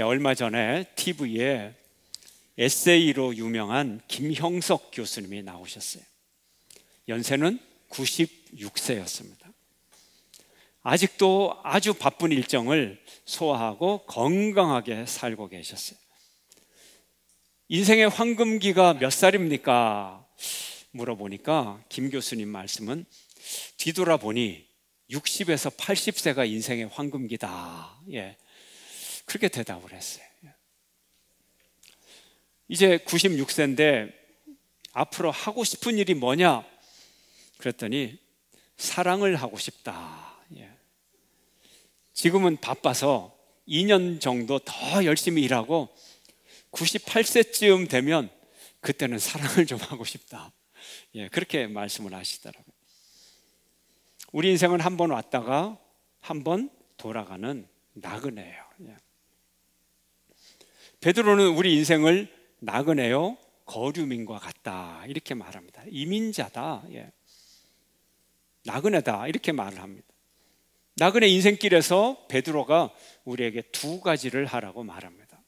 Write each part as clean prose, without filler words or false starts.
얼마 전에 TV에 에세이로 유명한 김형석 교수님이 나오셨어요. 연세는 96세였습니다. 아직도 아주 바쁜 일정을 소화하고 건강하게 살고 계셨어요. 인생의 황금기가 몇 살입니까? 물어보니까 김 교수님 말씀은 뒤돌아보니 60에서 80세가 인생의 황금기다. 그렇게 대답을 했어요. 이제 96세인데 앞으로 하고 싶은 일이 뭐냐? 그랬더니 사랑을 하고 싶다. 지금은 바빠서 2년 정도 더 열심히 일하고 98세쯤 되면 그때는 사랑을 좀 하고 싶다. 그렇게 말씀을 하시더라고요. 우리 인생은 한 번 왔다가 한 번 돌아가는 나그네예요. 베드로는 우리 인생을 나그네요 거류민과 같다 이렇게 말합니다. 이민자다, 나그네다 이렇게 말을 합니다. 나그네 인생길에서 베드로가 우리에게 두 가지를 하라고 말합니다.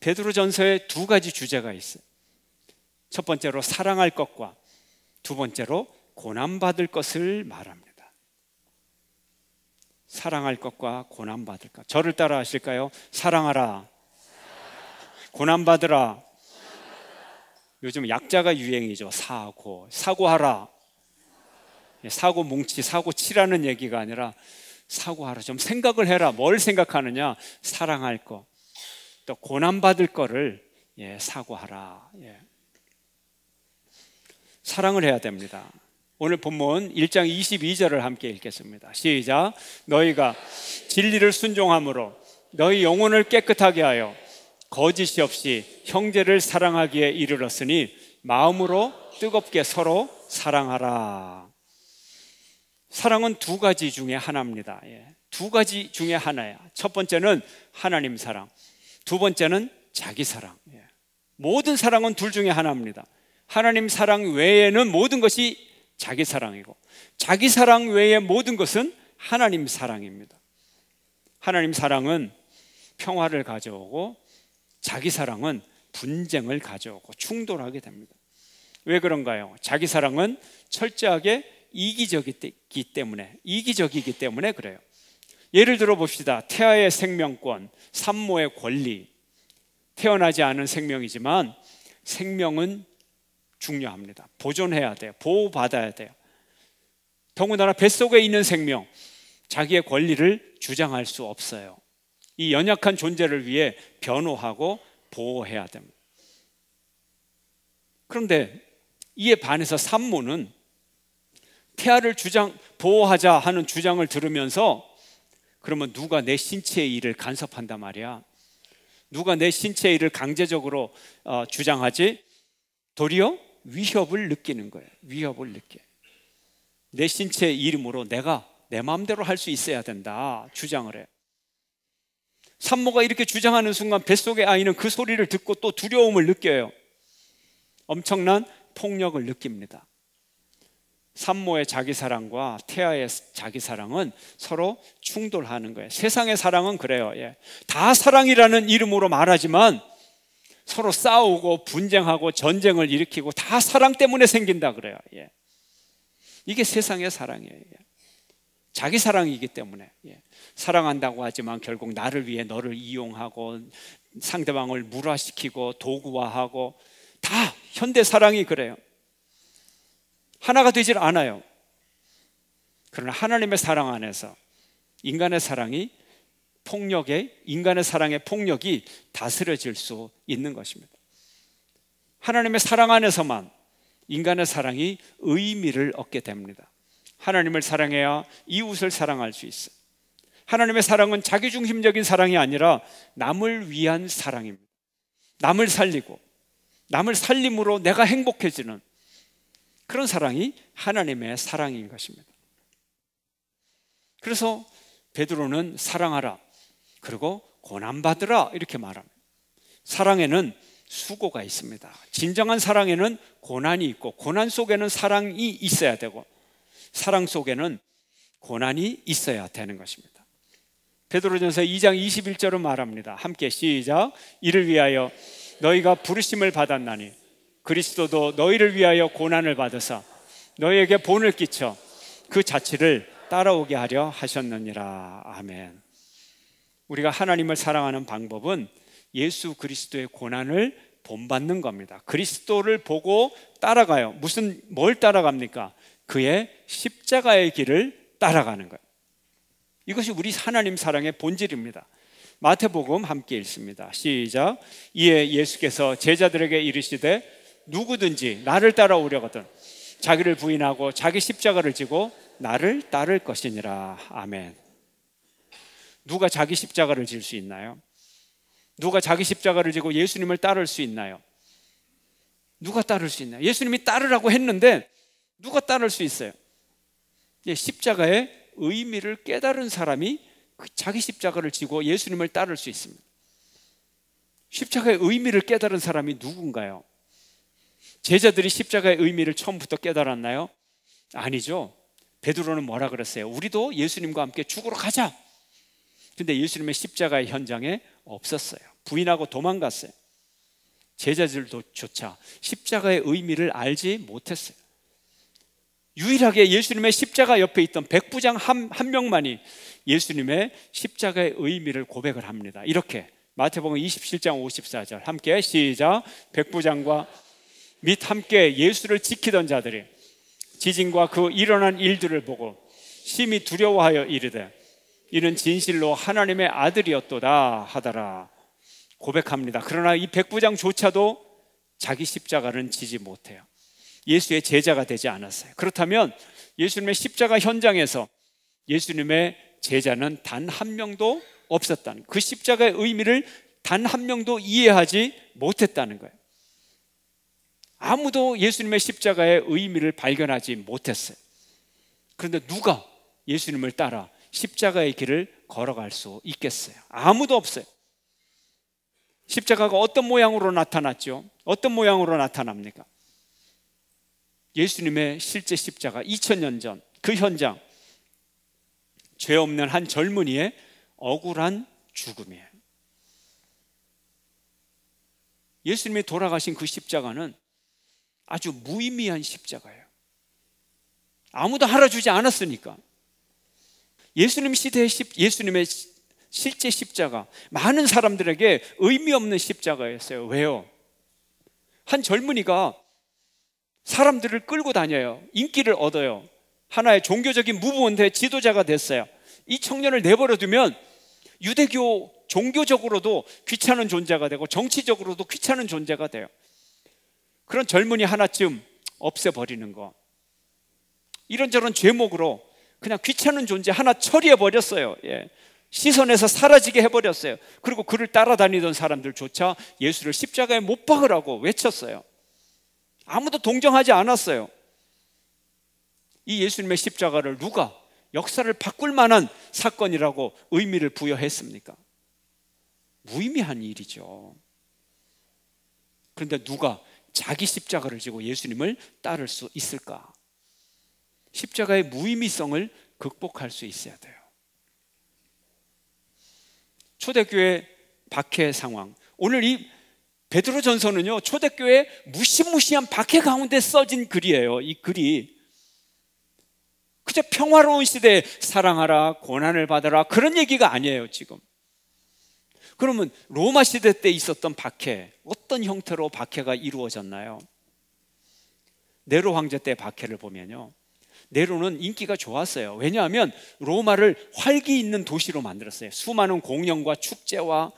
베드로전서에 두 가지 주제가 있어요. 첫 번째로 사랑할 것과 두 번째로 고난받을 것을 말합니다. 사랑할 것과 고난받을 것. 저를 따라 하실까요? 사랑하라, 고난받으라. 요즘 약자가 유행이죠. 사고하라. 사고 뭉치, 사고 치라는 얘기가 아니라 사고하라. 좀 생각을 해라. 뭘 생각하느냐? 사랑할 거, 또 고난받을 거를 사고하라. 사랑을 해야 됩니다. 오늘 본문 1장 22절을 함께 읽겠습니다. 시작. 너희가 진리를 순종함으로 너희 영혼을 깨끗하게 하여 거짓이 없이 형제를 사랑하기에 이르렀으니 마음으로 뜨겁게 서로 사랑하라. 사랑은 두 가지 중에 하나입니다. 두 가지 중에 하나야. 첫 번째는 하나님 사랑, 두 번째는 자기 사랑. 모든 사랑은 둘 중에 하나입니다. 하나님 사랑 외에는 모든 것이 자기 사랑이고, 자기 사랑 외의 모든 것은 하나님 사랑입니다. 하나님 사랑은 평화를 가져오고 자기 사랑은 분쟁을 가져오고 충돌하게 됩니다. 왜 그런가요? 자기 사랑은 철저하게 이기적이기 때문에 그래요. 예를 들어 봅시다. 태아의 생명권, 산모의 권리. 태어나지 않은 생명이지만 생명은 중요합니다. 보존해야 돼요. 보호받아야 돼요. 더군다나 뱃속에 있는 생명, 자기의 권리를 주장할 수 없어요. 이 연약한 존재를 위해 변호하고 보호해야 됩니다. 그런데 이에 반해서 산모는 태아를 보호하자 하는 주장을 들으면서 그러면 누가 내 신체의 일을 간섭한단 말이야? 누가 내 신체의 일을 강제적으로 주장하지? 도리어 위협을 느끼는 거예요. 위협을 느껴. 내 신체의 이름으로 내가 내 마음대로 할 수 있어야 된다 주장을 해요. 산모가 이렇게 주장하는 순간 뱃속의 아이는 그 소리를 듣고 또 두려움을 느껴요. 엄청난 폭력을 느낍니다. 산모의 자기 사랑과 태아의 자기 사랑은 서로 충돌하는 거예요. 세상의 사랑은 그래요. 다 사랑이라는 이름으로 말하지만 서로 싸우고 분쟁하고 전쟁을 일으키고 다 사랑 때문에 생긴다 그래요. 이게 세상의 사랑이에요. 자기 사랑이기 때문에. 사랑한다고 하지만 결국 나를 위해 너를 이용하고 상대방을 물화시키고 도구화하고, 다 현대 사랑이 그래요. 하나가 되질 않아요. 그러나 하나님의 사랑 안에서 인간의 사랑이 인간의 사랑의 폭력이 다스려질 수 있는 것입니다. 하나님의 사랑 안에서만 인간의 사랑이 의미를 얻게 됩니다. 하나님을 사랑해야 이웃을 사랑할 수 있어요. 하나님의 사랑은 자기중심적인 사랑이 아니라 남을 위한 사랑입니다. 남을 살리고 남을 살림으로 내가 행복해지는 그런 사랑이 하나님의 사랑인 것입니다. 그래서 베드로는 사랑하라, 그리고 고난받으라 이렇게 말합니다. 사랑에는 수고가 있습니다. 진정한 사랑에는 고난이 있고, 고난 속에는 사랑이 있어야 되고, 사랑 속에는 고난이 있어야 되는 것입니다. 베드로전서 2장 21절은 말합니다. 함께 시작. 이를 위하여 너희가 부르심을 받았나니 그리스도도 너희를 위하여 고난을 받으사 너희에게 본을 끼쳐 그 자취를 따라오게 하려 하셨느니라. 아멘. 우리가 하나님을 사랑하는 방법은 예수 그리스도의 고난을 본받는 겁니다. 그리스도를 보고 따라가요. 뭘 따라갑니까? 그의 십자가의 길을 따라가는 거예요. 이것이 우리 하나님 사랑의 본질입니다. 마태복음 함께 읽습니다. 시작. 이에 예수께서 제자들에게 이르시되 누구든지 나를 따라오려거든 자기를 부인하고 자기 십자가를 지고 나를 따를 것이니라. 아멘. 누가 자기 십자가를 질 수 있나요? 누가 자기 십자가를 지고 예수님을 따를 수 있나요? 누가 따를 수 있나요? 예수님이 따르라고 했는데 누가 따를 수 있어요? 십자가의 의미를 깨달은 사람이 자기 십자가를 지고 예수님을 따를 수 있습니다. 십자가의 의미를 깨달은 사람이 누군가요? 제자들이 십자가의 의미를 처음부터 깨달았나요? 아니죠. 베드로는 뭐라 그랬어요? 우리도 예수님과 함께 죽으러 가자. 근데 예수님의 십자가의 현장에 없었어요. 부인하고 도망갔어요. 제자들조차 십자가의 의미를 알지 못했어요. 유일하게 예수님의 십자가 옆에 있던 백부장 한 명만이 예수님의 십자가의 의미를 고백을 합니다. 이렇게 마태복음 27장 54절 함께 시작. 백부장과 및 함께 예수를 지키던 자들이 지진과 그 일어난 일들을 보고 심히 두려워하여 이르되 이는 진실로 하나님의 아들이었도다 하더라. 고백합니다. 그러나 이 백부장조차도 자기 십자가는 지지 못해요. 예수의 제자가 되지 않았어요. 그렇다면 예수님의 십자가 현장에서 예수님의 제자는 단 한 명도 없었다는, 그 십자가의 의미를 단 한 명도 이해하지 못했다는 거예요. 아무도 예수님의 십자가의 의미를 발견하지 못했어요. 그런데 누가 예수님을 따라 십자가의 길을 걸어갈 수 있겠어요? 아무도 없어요. 십자가가 어떤 모양으로 나타났죠? 어떤 모양으로 나타납니까? 예수님의 실제 십자가, 2000년 전 그 현장, 죄 없는 한 젊은이의 억울한 죽음이에요. 예수님이 돌아가신 그 십자가는 아주 무의미한 십자가예요. 아무도 알아주지 않았으니까. 예수님 시대의 예수님의 실제 십자가, 많은 사람들에게 의미 없는 십자가였어요. 왜요? 한 젊은이가 사람들을 끌고 다녀요. 인기를 얻어요. 하나의 종교적인 무브먼트의 지도자가 됐어요. 이 청년을 내버려 두면 유대교 종교적으로도 귀찮은 존재가 되고 정치적으로도 귀찮은 존재가 돼요. 그런 젊은이 하나쯤 없애버리는 거, 이런저런 죄목으로 그냥 귀찮은 존재 하나 처리해버렸어요. 시선에서 사라지게 해버렸어요. 그리고 그를 따라다니던 사람들조차 예수를 십자가에 못 박으라고 외쳤어요. 아무도 동정하지 않았어요. 이 예수님의 십자가를 누가 역사를 바꿀 만한 사건이라고 의미를 부여했습니까? 무의미한 일이죠. 그런데 누가 자기 십자가를 지고 예수님을 따를 수 있을까? 십자가의 무의미성을 극복할 수 있어야 돼요. 초대교회 박해 상황, 오늘 이 베드로전서는요, 초대교회 무시무시한 박해 가운데 써진 글이에요. 이 글이 그저 평화로운 시대에 사랑하라, 고난을 받아라, 그런 얘기가 아니에요. 지금 그러면 로마 시대 때 있었던 박해, 어떤 형태로 박해가 이루어졌나요? 네로 황제 때 박해를 보면요, 네로는 인기가 좋았어요. 왜냐하면 로마를 활기 있는 도시로 만들었어요. 수많은 공연과 축제와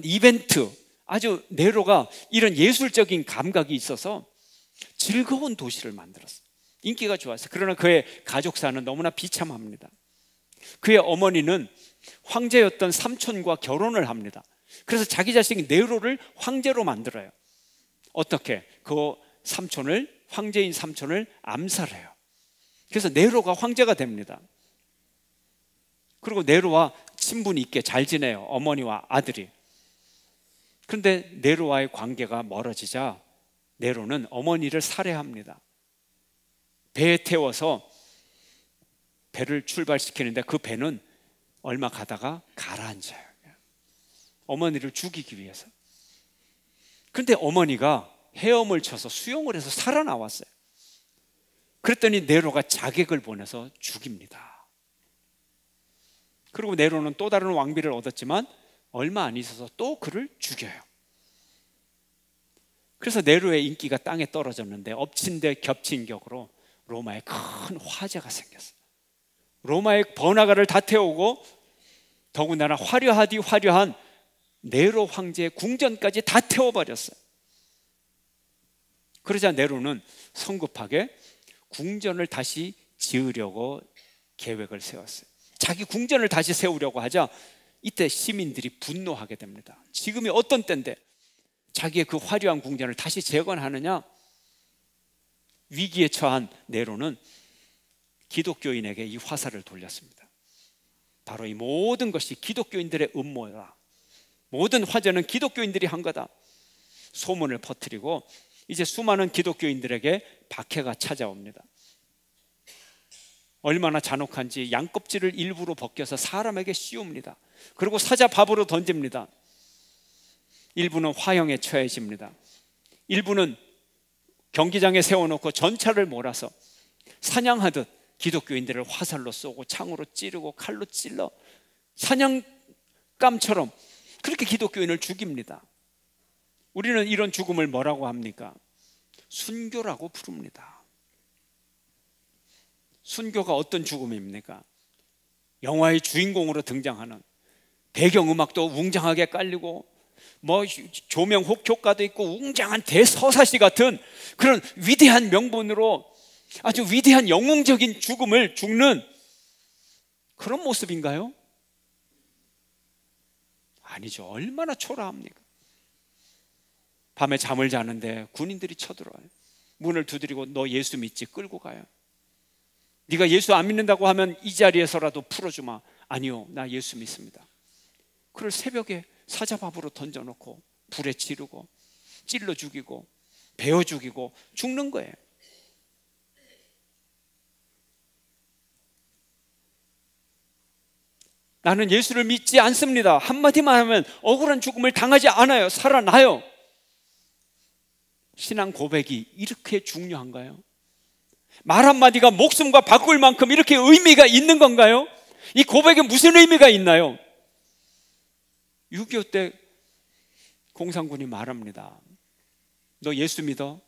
이벤트, 아주 네로가 이런 예술적인 감각이 있어서 즐거운 도시를 만들었어요. 인기가 좋았어요. 그러나 그의 가족사는 너무나 비참합니다. 그의 어머니는 황제였던 삼촌과 결혼을 합니다. 그래서 자기 자식 네로를 황제로 만들어요. 어떻게? 그 삼촌을, 황제인 삼촌을 암살해요. 그래서 네로가 황제가 됩니다. 그리고 네로와 친분이 있게 잘 지내요, 어머니와 아들이. 그런데 네로와의 관계가 멀어지자 네로는 어머니를 살해합니다. 배에 태워서 배를 출발시키는데 그 배는 얼마 가다가 가라앉아요. 어머니를 죽이기 위해서. 그런데 어머니가 헤엄을 쳐서 수영을 해서 살아나왔어요. 그랬더니 네로가 자객을 보내서 죽입니다. 그리고 네로는 또 다른 왕비를 얻었지만 얼마 안 있어서 또 그를 죽여요. 그래서 네로의 인기가 땅에 떨어졌는데 엎친 데 겹친 격으로 로마에 큰 화재가 생겼어요. 로마의 번화가를 다 태우고 더군다나 화려하디 화려한 네로 황제의 궁전까지 다 태워버렸어요. 그러자 네로는 성급하게 궁전을 다시 지으려고 계획을 세웠어요. 자기 궁전을 다시 세우려고 하자 이때 시민들이 분노하게 됩니다. 지금이 어떤 때인데 자기의 그 화려한 궁전을 다시 재건하느냐? 위기에 처한 네로는 기독교인에게 이 화살을 돌렸습니다. 바로 이 모든 것이 기독교인들의 음모다. 모든 화제는 기독교인들이 한 거다. 소문을 퍼뜨리고 이제 수많은 기독교인들에게 박해가 찾아옵니다. 얼마나 잔혹한지 양껍질을 일부러 벗겨서 사람에게 씌웁니다. 그리고 사자밥으로 던집니다. 일부는 화형에 처해집니다. 일부는 경기장에 세워놓고 전차를 몰아서 사냥하듯 기독교인들을 화살로 쏘고 창으로 찌르고 칼로 찔러 사냥감처럼 그렇게 기독교인을 죽입니다. 우리는 이런 죽음을 뭐라고 합니까? 순교라고 부릅니다. 순교가 어떤 죽음입니까? 영화의 주인공으로 등장하는 배경음악도 웅장하게 깔리고 조명 효과도 있고 웅장한 대서사시 같은 그런 위대한 명분으로 아주 위대한 영웅적인 죽음을 죽는 그런 모습인가요? 아니죠. 얼마나 초라합니까? 밤에 잠을 자는데 군인들이 쳐들어와요. 문을 두드리고 너 예수 믿지? 끌고 가요. 네가 예수 안 믿는다고 하면 이 자리에서라도 풀어주마. 아니요, 나 예수 믿습니다. 그걸 새벽에 사자밥으로 던져놓고 불에 지르고 찔러 죽이고 베어 죽이고 죽는 거예요. 나는 예수를 믿지 않습니다. 한마디만 하면 억울한 죽음을 당하지 않아요. 살아나요. 신앙 고백이 이렇게 중요한가요? 말 한마디가 목숨과 바꿀 만큼 이렇게 의미가 있는 건가요? 이 고백에 무슨 의미가 있나요? 6.25 때 공산군이 말합니다. 너 예수 믿어?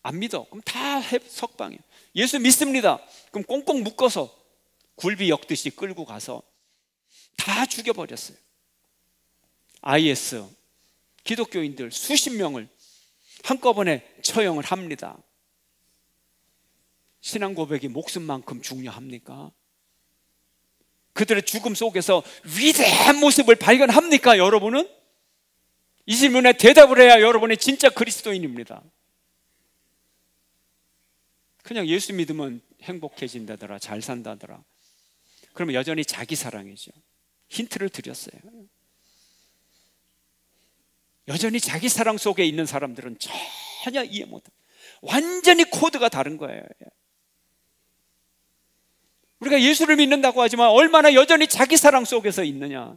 안 믿어? 그럼 다 석방이에요. 예수 믿습니다. 그럼 꽁꽁 묶어서 굴비 엮듯이 끌고 가서 다 죽여버렸어요. IS 기독교인들 수십 명을 한꺼번에 처형을 합니다. 신앙 고백이 목숨만큼 중요합니까? 그들의 죽음 속에서 위대한 모습을 발견합니까? 여러분은? 이 질문에 대답을 해야 여러분이 진짜 그리스도인입니다. 그냥 예수 믿으면 행복해진다더라, 잘 산다더라. 그러면 여전히 자기 사랑이죠. 힌트를 드렸어요. 여전히 자기 사랑 속에 있는 사람들은 전혀 이해 못해요. 완전히 코드가 다른 거예요. 우리가 예수를 믿는다고 하지만 얼마나 여전히 자기 사랑 속에서 있느냐.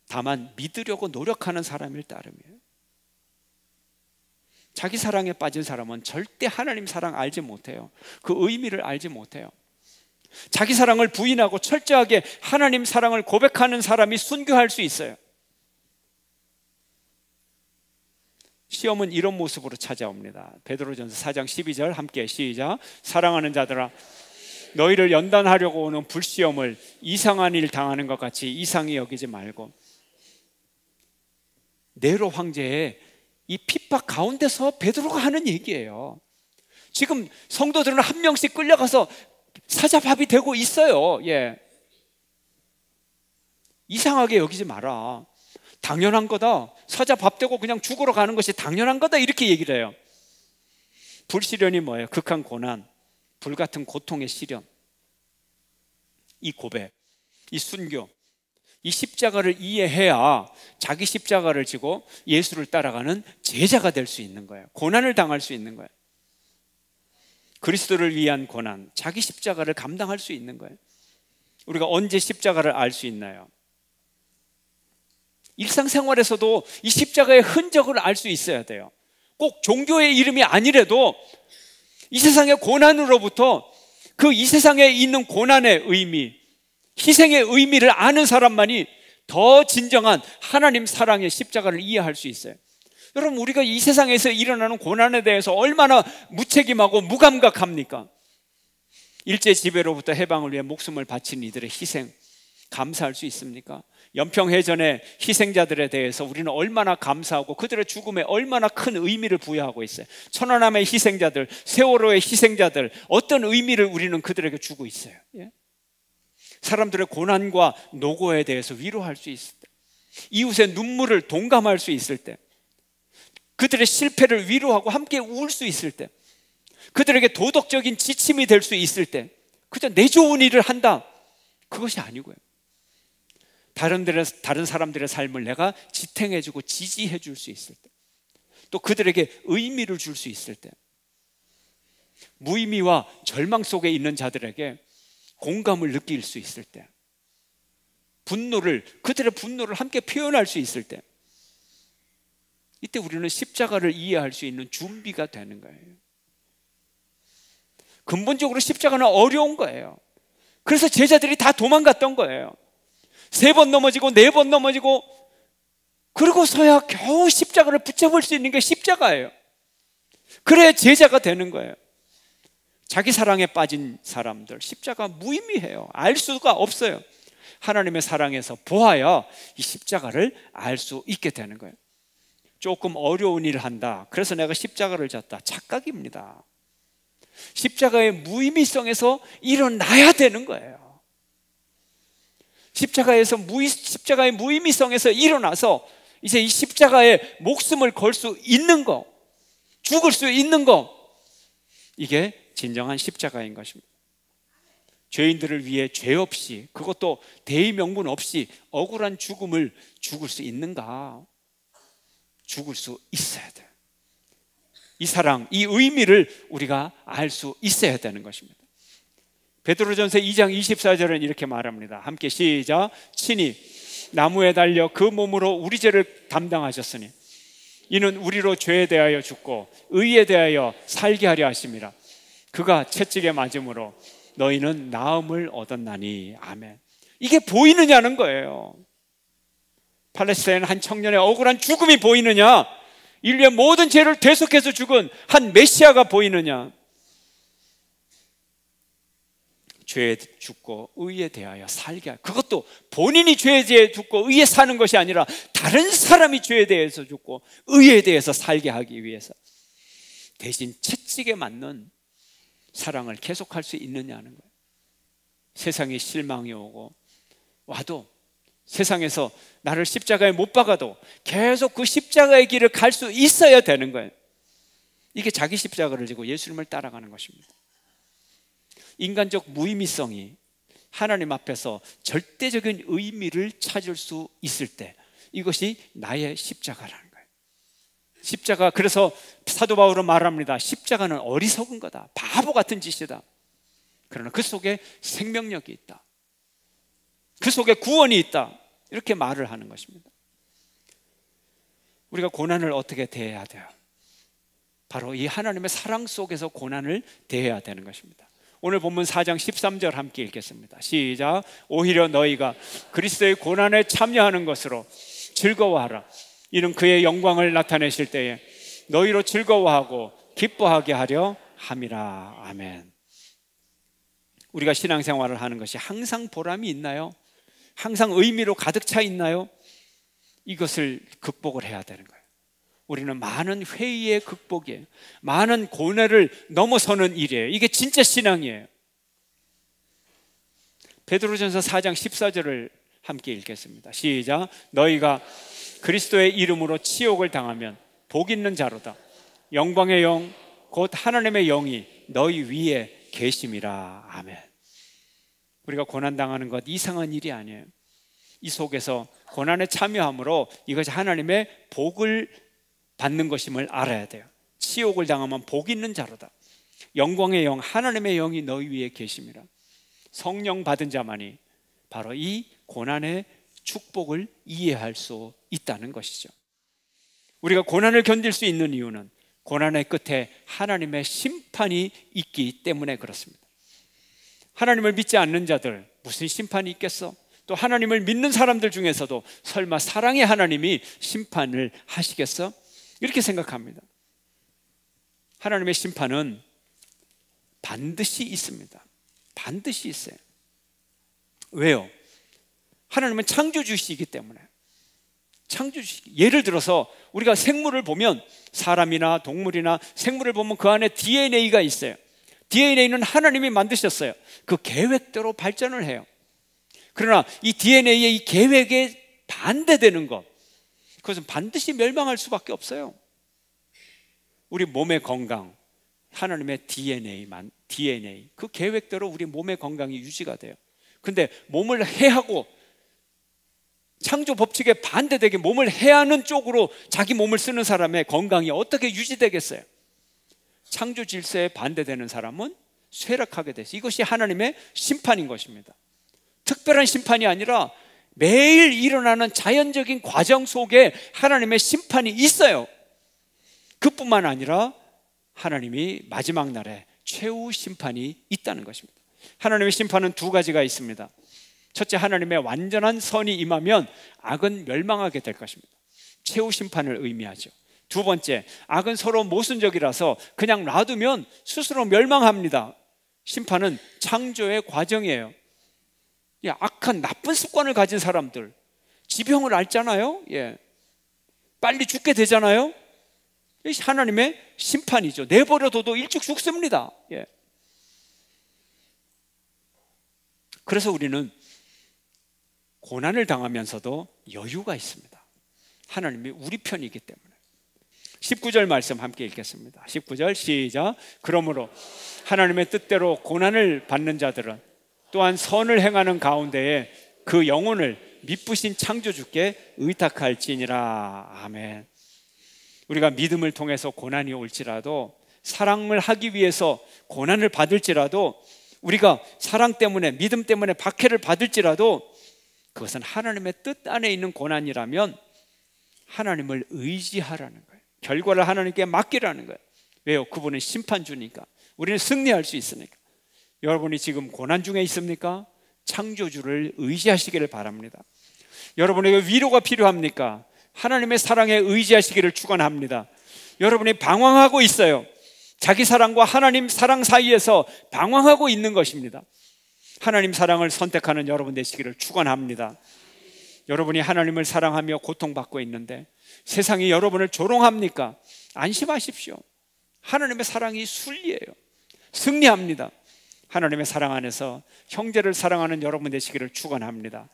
다만 믿으려고 노력하는 사람일 따름이에요. 자기 사랑에 빠진 사람은 절대 하나님 사랑 알지 못해요. 그 의미를 알지 못해요. 자기 사랑을 부인하고 철저하게 하나님 사랑을 고백하는 사람이 순교할 수 있어요. 시험은 이런 모습으로 찾아옵니다. 베드로전서 4장 12절 함께 시작. 사랑하는 자들아, 너희를 연단하려고 오는 불시험을 이상한 일 당하는 것 같이 이상히 여기지 말고. 네로 황제의 이 핍박 가운데서 베드로가 하는 얘기예요. 지금 성도들은 한 명씩 끌려가서 사자밥이 되고 있어요. 예. 이상하게 여기지 마라. 당연한 거다. 사자밥 되고 그냥 죽으러 가는 것이 당연한 거다. 이렇게 얘기를 해요. 불시련이 뭐예요? 극한 고난, 불같은 고통의 시련. 이 고백, 이 순교, 이 십자가를 이해해야 자기 십자가를 지고 예수를 따라가는 제자가 될 수 있는 거예요. 고난을 당할 수 있는 거예요. 그리스도를 위한 고난, 자기 십자가를 감당할 수 있는 거예요. 우리가 언제 십자가를 알 수 있나요? 일상생활에서도 이 십자가의 흔적을 알 수 있어야 돼요. 꼭 종교의 이름이 아니래도 이 세상의 고난으로부터 그 이 세상에 있는 고난의 의미, 희생의 의미를 아는 사람만이 더 진정한 하나님 사랑의 십자가를 이해할 수 있어요. 여러분, 우리가 이 세상에서 일어나는 고난에 대해서 얼마나 무책임하고 무감각합니까? 일제지배로부터 해방을 위해 목숨을 바친 이들의 희생 감사할 수 있습니까? 연평해전의 희생자들에 대해서 우리는 얼마나 감사하고 그들의 죽음에 얼마나 큰 의미를 부여하고 있어요. 천안함의 희생자들, 세월호의 희생자들, 어떤 의미를 우리는 그들에게 주고 있어요. 예? 사람들의 고난과 노고에 대해서 위로할 수 있을 때, 이웃의 눈물을 동감할 수 있을 때, 그들의 실패를 위로하고 함께 울 수 있을 때, 그들에게 도덕적인 지침이 될 수 있을 때, 그저 내 좋은 일을 한다, 그것이 아니고요. 다른 사람들의 삶을 내가 지탱해주고 지지해줄 수 있을 때, 또 그들에게 의미를 줄 수 있을 때, 무의미와 절망 속에 있는 자들에게 공감을 느낄 수 있을 때, 그들의 분노를 함께 표현할 수 있을 때, 이때 우리는 십자가를 이해할 수 있는 준비가 되는 거예요. 근본적으로 십자가는 어려운 거예요. 그래서 제자들이 다 도망갔던 거예요. 3번 넘어지고 4번 넘어지고, 그러고서야 겨우 십자가를 붙잡을 수 있는 게 십자가예요. 그래야 제자가 되는 거예요. 자기 사랑에 빠진 사람들, 십자가 무의미해요. 알 수가 없어요. 하나님의 사랑에서 보아야 이 십자가를 알 수 있게 되는 거예요. 조금 어려운 일을 한다, 그래서 내가 십자가를 졌다, 착각입니다. 십자가의 무의미성에서 일어나야 되는 거예요. 십자가의 무의미성에서 일어나서 이제 이 십자가에 목숨을 걸 수 있는 거, 죽을 수 있는 거, 이게 진정한 십자가인 것입니다. 죄인들을 위해 죄 없이, 그것도 대의 명분 없이 억울한 죽음을 죽을 수 있는가? 죽을 수 있어야 돼요. 이 사랑, 이 의미를 우리가 알 수 있어야 되는 것입니다. 베드로전서 2장 24절은 이렇게 말합니다. 함께 시작. 친히 나무에 달려 그 몸으로 우리 죄를 담당하셨으니 이는 우리로 죄에 대하여 죽고 의에 대하여 살게 하려 하심이라. 그가 채찍에 맞음으로 너희는 나음을 얻었나니. 아멘. 이게 보이느냐는 거예요. 팔레스타인 한 청년의 억울한 죽음이 보이느냐? 인류의 모든 죄를 대속해서 죽은 한 메시아가 보이느냐? 죄에 죽고 의에 대하여 살게 하여, 그것도 본인이 죄에 대해 죽고 의에 사는 것이 아니라 다른 사람이 죄에 대해서 죽고 의에 대해서 살게 하기 위해서 대신 채찍에 맞는 사랑을 계속할 수 있느냐는 거예요. 세상에 실망이 오고 와도, 세상에서 나를 십자가에 못 박아도 계속 그 십자가의 길을 갈 수 있어야 되는 거예요. 이게 자기 십자가를 지고 예수님을 따라가는 것입니다. 인간적 무의미성이 하나님 앞에서 절대적인 의미를 찾을 수 있을 때, 이것이 나의 십자가라는 거예요. 십자가, 그래서 사도 바울은 말합니다. 십자가는 어리석은 거다, 바보 같은 짓이다. 그러나 그 속에 생명력이 있다, 그 속에 구원이 있다, 이렇게 말을 하는 것입니다. 우리가 고난을 어떻게 대해야 돼요? 바로 이 하나님의 사랑 속에서 고난을 대해야 되는 것입니다. 오늘 본문 4장 13절 함께 읽겠습니다. 시작. 오히려 너희가 그리스도의 고난에 참여하는 것으로 즐거워하라. 이는 그의 영광을 나타내실 때에 너희로 즐거워하고 기뻐하게 하려 함이라. 아멘. 우리가 신앙생활을 하는 것이 항상 보람이 있나요? 항상 의미로 가득 차 있나요? 이것을 극복을 해야 되는 거예요. 우리는 많은 회의의 극복이에요. 많은 고뇌를 넘어서는 일이에요. 이게 진짜 신앙이에요. 베드로전서 4장 14절을 함께 읽겠습니다. 시작. 너희가 그리스도의 이름으로 치욕을 당하면 복 있는 자로다. 영광의 영 곧 하나님의 영이 너희 위에 계심이라. 아멘. 우리가 고난당하는 것 이상한 일이 아니에요. 이 속에서 고난에 참여함으로 이것이 하나님의 복을 받는 것임을 알아야 돼요. 치욕을 당하면 복 있는 자로다. 영광의 영 하나님의 영이 너희 위에 계심이라. 성령 받은 자만이 바로 이 고난의 축복을 이해할 수 있다는 것이죠. 우리가 고난을 견딜 수 있는 이유는 고난의 끝에 하나님의 심판이 있기 때문에 그렇습니다. 하나님을 믿지 않는 자들 무슨 심판이 있겠어? 또 하나님을 믿는 사람들 중에서도 설마 사랑의 하나님이 심판을 하시겠어? 이렇게 생각합니다. 하나님의 심판은 반드시 있습니다. 반드시 있어요. 왜요? 하나님은 창조주시기 때문에. 창조주시기. 예를 들어서 우리가 생물을 보면, 사람이나 동물이나 생물을 보면 그 안에 DNA가 있어요. DNA는 하나님이 만드셨어요. 그 계획대로 발전을 해요. 그러나 이 DNA의 이 계획에 반대되는 것, 그것은 반드시 멸망할 수밖에 없어요. 우리 몸의 건강, 하나님의 DNA, 그 계획대로 우리 몸의 건강이 유지가 돼요. 근데 몸을 해하고 창조 법칙에 반대되게 몸을 해하는 쪽으로 자기 몸을 쓰는 사람의 건강이 어떻게 유지되겠어요? 창조 질서에 반대되는 사람은 쇠락하게 돼서, 이것이 하나님의 심판인 것입니다. 특별한 심판이 아니라 매일 일어나는 자연적인 과정 속에 하나님의 심판이 있어요. 그뿐만 아니라 하나님이 마지막 날에 최후 심판이 있다는 것입니다. 하나님의 심판은 두 가지가 있습니다. 첫째, 하나님의 완전한 선이 임하면 악은 멸망하게 될 것입니다. 최후 심판을 의미하죠. 두 번째, 악은 서로 모순적이라서 그냥 놔두면 스스로 멸망합니다. 심판은 창조의 과정이에요. 악한 나쁜 습관을 가진 사람들, 지병을 앓잖아요. 빨리 죽게 되잖아요. 하나님의 심판이죠. 내버려둬도 일찍 죽습니다. 그래서 우리는 고난을 당하면서도 여유가 있습니다. 하나님이 우리 편이기 때문에. 19절 말씀 함께 읽겠습니다. 19절 시작. 그러므로 하나님의 뜻대로 고난을 받는 자들은 또한 선을 행하는 가운데에 그 영혼을 미쁘신 창조주께 의탁할지니라. 아멘. 우리가 믿음을 통해서 고난이 올지라도, 사랑을 하기 위해서 고난을 받을지라도, 우리가 사랑 때문에, 믿음 때문에 박해를 받을지라도 그것은 하나님의 뜻 안에 있는 고난이라면 하나님을 의지하라는 거예요. 결과를 하나님께 맡기라는 거예요. 왜요? 그분은 심판주니까. 우리는 승리할 수 있으니까. 여러분이 지금 고난 중에 있습니까? 창조주를 의지하시기를 바랍니다. 여러분에게 위로가 필요합니까? 하나님의 사랑에 의지하시기를 축원합니다. 여러분이 방황하고 있어요. 자기 사랑과 하나님 사랑 사이에서 방황하고 있는 것입니다. 하나님 사랑을 선택하는 여러분 되시기를 축원합니다. 여러분이 하나님을 사랑하며 고통받고 있는데 세상이 여러분을 조롱합니까? 안심하십시오. 하나님의 사랑이 순리예요. 승리합니다. 하나님의 사랑 안에서 형제를 사랑하는 여러분 되시기를 축원합니다.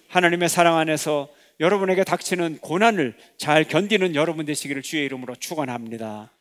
하나님의 사랑 안에서 여러분에게 닥치는 고난을 잘 견디는 여러분 되시기를 주의 이름으로 축원합니다.